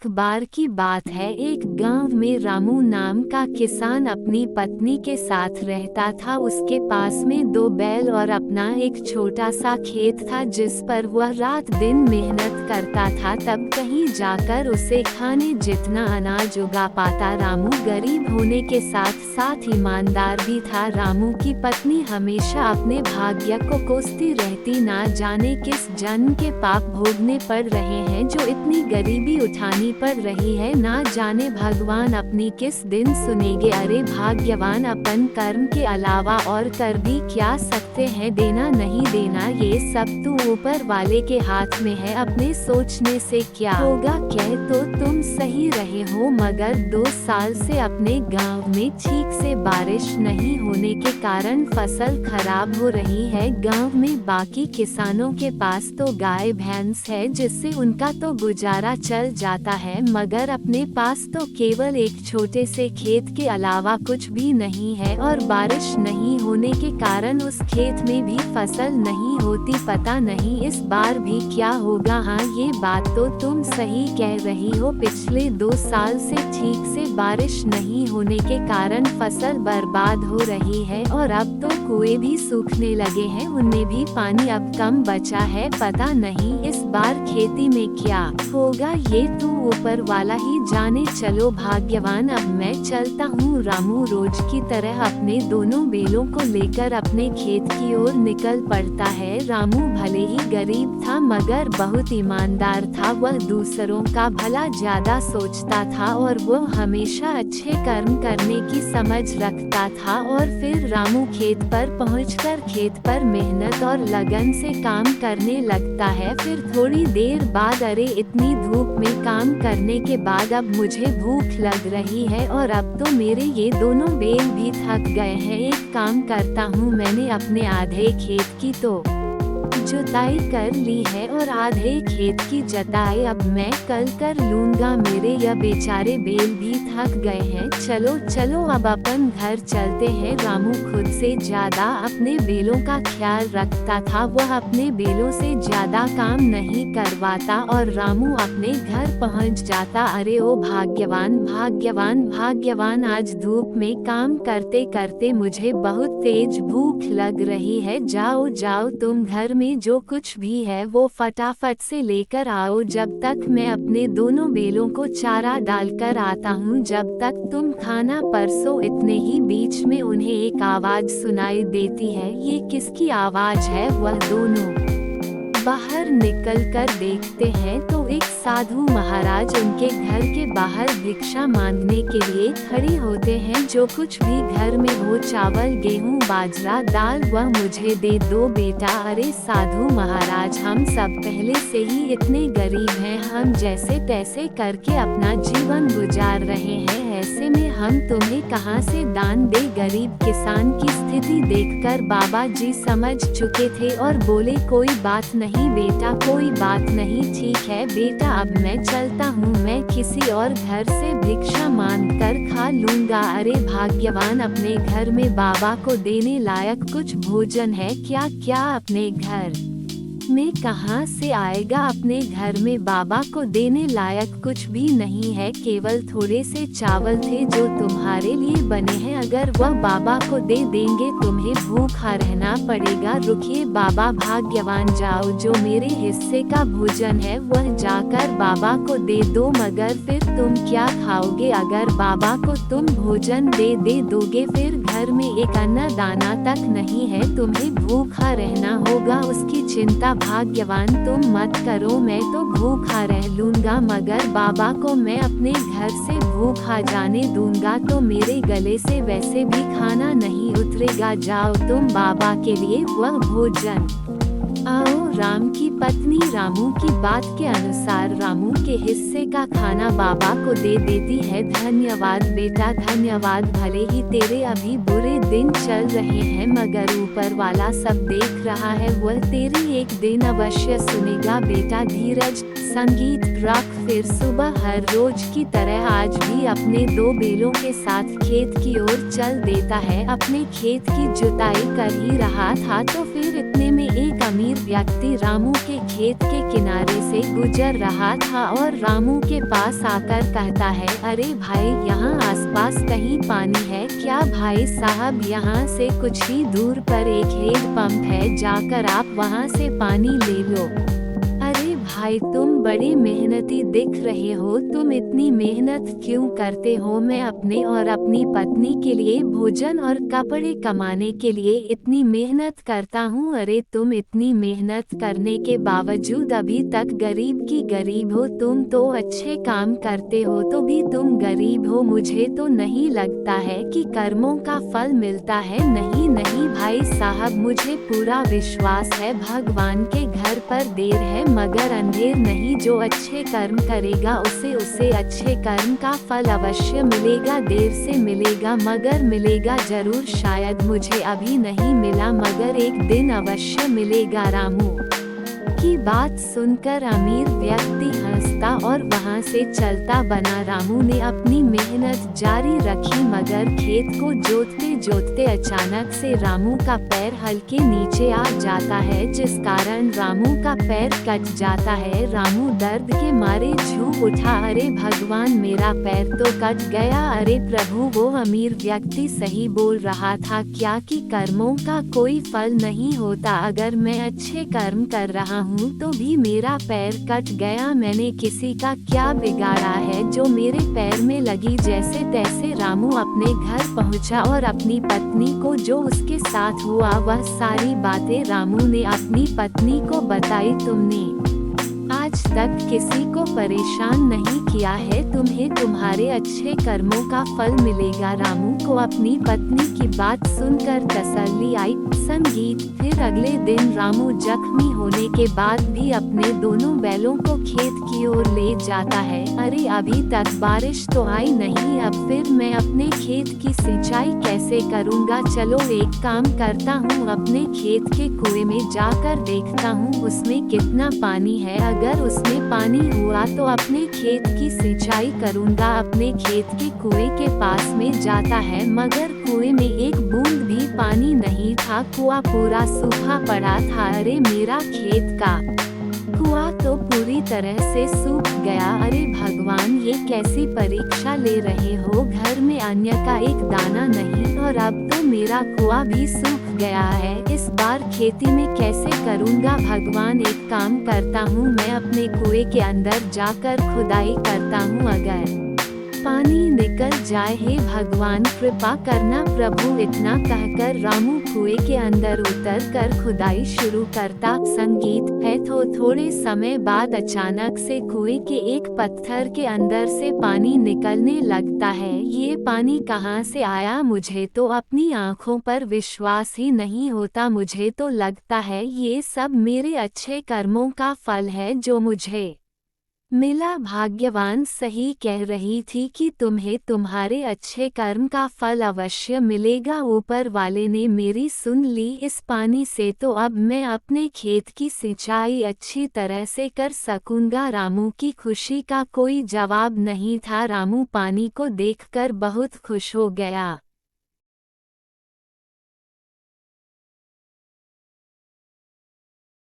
एक बार की बात है, एक गांव में रामू नाम का किसान अपनी पत्नी के साथ रहता था। उसके पास में 2 बैल और अपना एक छोटा सा खेत था जिस पर वह रात दिन मेहनत करता था, तब कहीं जाकर उसे खाने जितना अनाज उगा पाता। रामू गरीब होने के साथ साथ ईमानदार भी था। रामू की पत्नी हमेशा अपने भाग्य को कोसती रहती, ना जाने किस जन्म के पाप भोगने पड़ रहे हैं जो इतनी गरीबी उठानी पड़ रही है, ना जाने भगवान अपनी किस दिन सुनेंगे। अरे भाग्यवान, अपन कर्म के अलावा और कर भी क्या सकते हैं, देना नहीं देना ये सब तो ऊपर वाले के हाथ में है, अपने सोचने से क्या होगा। कह तो तुम सही रहे हो, मगर 2 साल से अपने गांव में ठीक से बारिश नहीं होने के कारण फसल खराब हो रही है। गांव में बाकी किसानों के पास तो गाय भैंस है जिससे उनका तो गुजारा चल जाता है, मगर अपने पास तो केवल एक छोटे से खेत के अलावा कुछ भी नहीं है और बारिश नहीं होने के कारण उस खेत में भी फसल नहीं होती। पता नहीं इस बार भी क्या होगा। हाँ, ये बात तो तुम सही कह रही हो, पिछले 2 साल से ठीक से बारिश नहीं होने के कारण फसल बर्बाद हो रही है और अब तो कुएं भी सूखने लगे हैं, उनमें भी पानी अब कम बचा है। पता नहीं इस बार खेती में क्या होगा, ये तो ऊपर वाला ही जाने। चलो भाग्यवान, अब मैं चलता हूँ। रामू रोज की तरह अपने दोनों बैलों को लेकर अपने खेत की ओर निकल पड़ता है। रामू भले ही गरीब था मगर बहुत ईमानदार था। वह दूसरों का भला ज्यादा सोचता था और वो हमेशा अच्छे कर्म करने की समझ रखता था। और फिर रामू खेत पर पहुंचकर खेत पर मेहनत और लगन से काम करने लगता है। फिर थोड़ी देर बाद, अरे इतनी धूप में काम करने के बाद अब मुझे भूख लग रही है और अब तो मेरे ये दोनों बैल भी थक गए हैं। एक काम करता हूँ, मैंने अपने आधे खेत की तो जुताई कर ली है और आधे खेत की जुताई अब मैं कल कर लूंगा, मेरे यह बेचारे बैल भी थक गए हैं। चलो चलो अब अपन घर चलते हैं। रामू खुद से ज्यादा अपने बैलों का ख्याल रखता था, वह अपने बैलों से ज्यादा काम नहीं करवाता और रामू अपने घर पहुंच जाता। अरे ओ भाग्यवान भाग्यवान भाग्यवान, आज धूप में काम करते करते मुझे बहुत तेज भूख लग रही है। जाओ जाओ, तुम घर में जो कुछ भी है वो फटाफट से लेकर आओ, जब तक मैं अपने दोनों बैलों को चारा डालकर आता हूँ। जब तक तुम खाना परसो। इतने ही बीच में उन्हें एक आवाज सुनाई देती है। ये किसकी आवाज है? वह दोनों बाहर निकलकर देखते हैं तो एक साधु महाराज उनके घर के बाहर भिक्षा मांगने के लिए खड़े होते हैं। जो कुछ भी घर में हो, चावल गेहूं बाजरा दाल, वह मुझे दे दो बेटा। अरे साधु महाराज, हम सब पहले से ही इतने गरीब हैं, हम जैसे तैसे करके अपना जीवन गुजार रहे हैं, ऐसे में हम तुम्हें कहां से दान दे। गरीब किसान की स्थिति देखकर बाबा जी समझ चुके थे और बोले, कोई बात नहीं बेटा, कोई बात नहीं, ठीक है बेटा, अब मैं चलता हूँ, मैं किसी और घर से भिक्षा मांग कर खा लूंगा। अरे भाग्यवान, अपने घर में बाबा को देने लायक कुछ भोजन है क्या? क्या अपने घर में कहाँ से आएगा? अपने घर में बाबा को देने लायक कुछ भी नहीं है, केवल थोड़े से चावल थे जो तुम्हारे लिए बने हैं। अगर वह बाबा को दे देंगे तुम्हें भूखा रहना पड़ेगा। रुकिए बाबा भाग्यवान, जाओ, जो मेरे हिस्से का भोजन है वह जाकर बाबा को दे दो। मगर फिर तुम क्या खाओगे? अगर बाबा को तुम भोजन दे दोगे फिर घर में एक अन्ना दाना तक नहीं है, तुम्हें भूखा रहना होगा। उसकी चिंता भाग्यवान तुम मत करो, मैं तो भूखा रह लूंगा, मगर बाबा को मैं अपने घर से भूखा जाने दूंगा तो मेरे गले से वैसे भी खाना नहीं उतरेगा। जाओ तुम बाबा के लिए वह भोजन आओ। राम की पत्नी रामू की बात के अनुसार रामू के हिस्से का खाना बाबा को दे देती है। धन्यवाद बेटा, धन्यवाद। भले ही तेरे अभी बुरे दिन चल रहे हैं मगर ऊपर वाला सब देख रहा है, वह तेरी एक दिन अवश्य सुनेगा बेटा। धीरज संगीत रख। फिर सुबह हर रोज की तरह आज भी अपने 2 बैलों के साथ खेत की ओर चल देता है। अपने खेत की जुताई कर ही रहा था तो फिर इतने में एक अमीर व्यक्ति रामू के खेत के किनारे से गुजर रहा था और रामू के पास आकर कहता है, अरे भाई, यहाँ आसपास कहीं पानी है क्या? भाई साहब, यहाँ से कुछ ही दूर पर एक हैंडपंप है, जाकर आप वहाँ से पानी ले लो। अरे भाई, तुम बड़े मेहनती दिख रहे हो, तुम इतनी मेहनत क्यों करते हो? मैं अपने और अपनी पत्नी के लिए भोजन और कपड़े कमाने के लिए इतनी मेहनत करता हूँ। अरे तुम इतनी मेहनत करने के बावजूद अभी तक गरीब की गरीब हो। तुम तो अच्छे काम करते हो तो भी तुम गरीब हो। मुझे तो नहीं लगता है कि कर्मों का फल मिलता है। नहीं नहीं भाई साहब, मुझे पूरा विश्वास है भगवान के घर पर देर है मगर अंधेर नहीं। जो अच्छे कर्म करेगा उसे अच्छे कर्म का फल अवश्य मिलेगा। देर से मिलेगा मगर मिलेगा जरूर। शायद मुझे अभी नहीं मिला मगर एक दिन अवश्य मिलेगा। रामू की बात सुनकर अमीर व्यक्ति हंसता और वहां से चलता बना। रामू ने अपनी मेहनत जारी रखी मगर खेत को जोतते जोतते अचानक से रामू का पैर हल्के नीचे आ जाता है, जिस कारण रामू का पैर कट जाता है। रामू दर्द के मारे झूम उठा, अरे भगवान, मेरा पैर तो कट गया। अरे प्रभु, वो अमीर व्यक्ति सही बोल रहा था क्या कि कर्मों का कोई फल नहीं होता। अगर मैं अच्छे कर्म कर रहा हूँ तो भी मेरा पैर कट गया। मैंने किसी का क्या बिगाड़ा है जो मेरे पैर में लगी? जैसे तैसे रामू अपने घर पहुंचा और अपनी पत्नी को जो उसके साथ हुआ वह सारी बातें रामू ने अपनी पत्नी को बताई। तुमने आज तक किसी को परेशान नहीं किया है, तुम्हें तुम्हारे अच्छे कर्मों का फल मिलेगा। रामू को अपनी पत्नी की बात सुनकर तसल्ली आई। संगीत। फिर अगले दिन रामू जख्मी होने के बाद भी अपने दोनों बैलों को खेत की ओर ले जाता है। अरे अभी तक बारिश तो आई नहीं, अब फिर मैं अपने खेत की सिंचाई कैसे करूँगा? चलो एक काम करता हूँ, अपने खेत के कुएं में जाकर देखता हूँ उसमें कितना पानी है। अगर उसमें पानी हुआ तो अपने खेत की सिंचाई करूँगा। अपने खेत के कुएं के पास में जाता है मगर कुएं में एक बूंद भी पानी नहीं था। कुआं पूरा सूखा पड़ा था। अरे मेरा खेत का कुआं तो पूरी तरह से सूख गया। अरे भगवान, ये कैसी परीक्षा ले रहे हो? घर में अन्न का एक दाना नहीं और अब तो मेरा कुआं भी सूख गया है। इस बार खेती में कैसे करूँगा? भगवान, एक काम करता हूँ, मैं अपने कुएं के अंदर जाकर खुदाई करता हूँ, अगर पानी निकल जाए। हे भगवान, कृपा करना प्रभु। इतना कहकर रामू कुएं के अंदर उतर कर खुदाई शुरू करता। संगीत है। तो थोड़े समय बाद अचानक से कुएं के एक पत्थर के अंदर से पानी निकलने लगता है। ये पानी कहाँ से आया? मुझे तो अपनी आँखों पर विश्वास ही नहीं होता। मुझे तो लगता है ये सब मेरे अच्छे कर्मों का फल है जो मुझे मिला। भाग्यवान सही कह रही थी कि तुम्हें तुम्हारे अच्छे कर्म का फल अवश्य मिलेगा। ऊपर वाले ने मेरी सुन ली। इस पानी से तो अब मैं अपने खेत की सिंचाई अच्छी तरह से कर सकूंगा। रामू की खुशी का कोई जवाब नहीं था। रामू पानी को देखकर बहुत खुश हो गया।